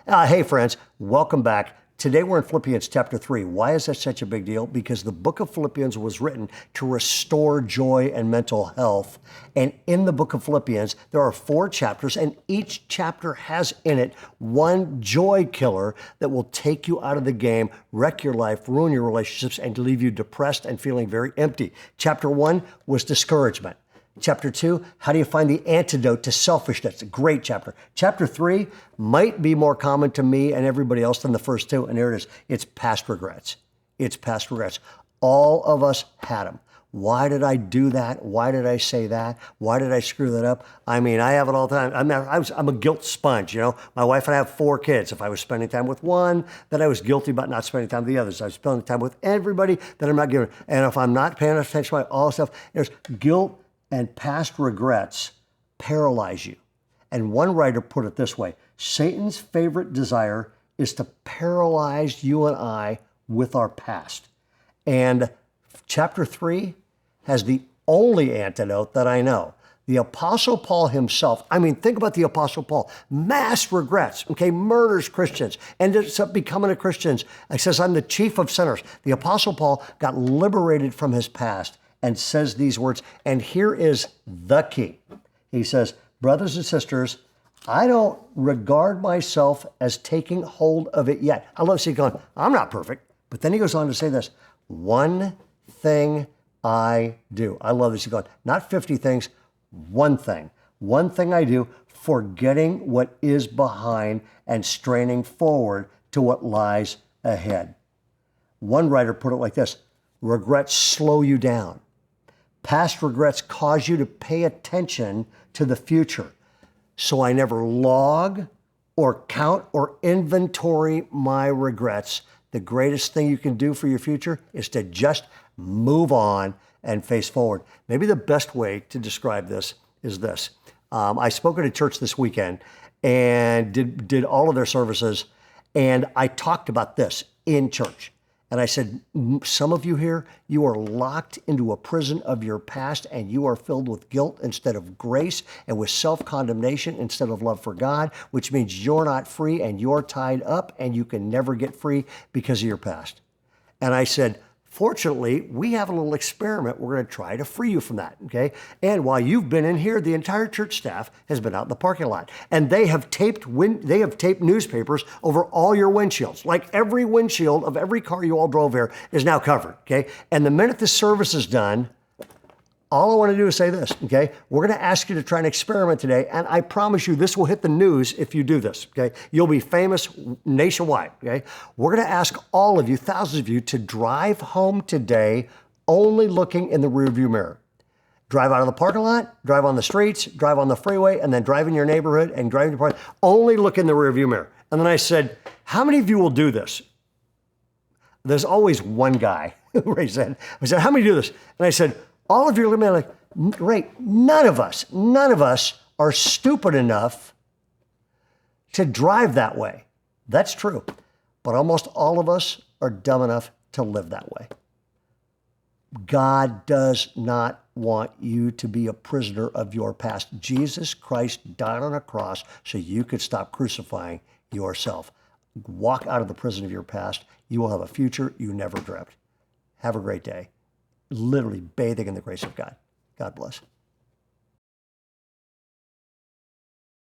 Hey, friends, welcome back. Today we're in Philippians chapter 3. Why is that such a big deal? Because the book of Philippians was written to restore joy and mental health. And in the book of Philippians, there are 4 chapters, and each chapter has in it one joy killer that will take you out of the game, wreck your life, ruin your relationships, and leave you depressed and feeling very empty. Chapter 1 was discouragement. Chapter 2, how do you find the antidote to selfishness? A great chapter. Chapter 3 might be more common to me and everybody else than the first 2, and here it is. It's past regrets. It's past regrets. All of us had them. Why did I do that? Why did I say that? Why did I screw that up? I mean, I have it all the time. I'm a guilt sponge, you know. My wife and I have 4 kids. If I was spending time with one, then I was guilty about not spending time with the others. I was spending time with everybody that I'm not giving. And if I'm not paying attention to all stuff, there's guilt and past regrets paralyze you. And one writer put it this way: Satan's favorite desire is to paralyze you and I with our past. And chapter 3 has the only antidote that I know. The Apostle Paul himself, I mean, think about the Apostle Paul, mass regrets, okay, murders Christians, ends up becoming a Christian. He says, I'm the chief of sinners. The Apostle Paul got liberated from his past and says these words, and here is the key. He says, brothers and sisters, I don't regard myself as taking hold of it yet. I love seeing going, I'm not perfect. But then he goes on to say this, one thing I do. I love this. He's going, not 50 things, one thing. One thing I do, forgetting what is behind and straining forward to what lies ahead. One writer put it like this: regrets slow you down. Past regrets cause you to pay attention to the future. So I never log or count or inventory my regrets. The greatest thing you can do for your future is to just move on and face forward. Maybe the best way to describe this is this. I spoke at a church this weekend and did all of their services, and I talked about this in church. And I said, some of you here, you are locked into a prison of your past, and you are filled with guilt instead of grace, and with self-condemnation instead of love for God, which means you're not free and you're tied up and you can never get free because of your past. And I said, fortunately, we have a little experiment. We're going to try to free you from that, okay? And while you've been in here, the entire church staff has been out in the parking lot, and they have taped newspapers over all your windshields. Like every windshield of every car you all drove here is now covered, okay? And the minute the service is done, all I want to do is say this, okay? We're going to ask you to try an experiment today, and I promise you this will hit the news if you do this, okay? You'll be famous nationwide, okay? We're going to ask all of you, thousands of you, to drive home today only looking in the rearview mirror. Drive out of the parking lot, drive on the streets, drive on the freeway, and then drive in your neighborhood and drive in your park. Only look in the rearview mirror. And then I said, how many of you will do this? There's always one guy who raised his hand. I said, how many do this? And I said, all of you are looking at me like, great, none of us are stupid enough to drive that way. That's true. But almost all of us are dumb enough to live that way. God does not want you to be a prisoner of your past. Jesus Christ died on a cross so you could stop crucifying yourself. Walk out of the prison of your past. You will have a future you never dreamt. Have a great day. Literally bathing in the grace of God. God bless.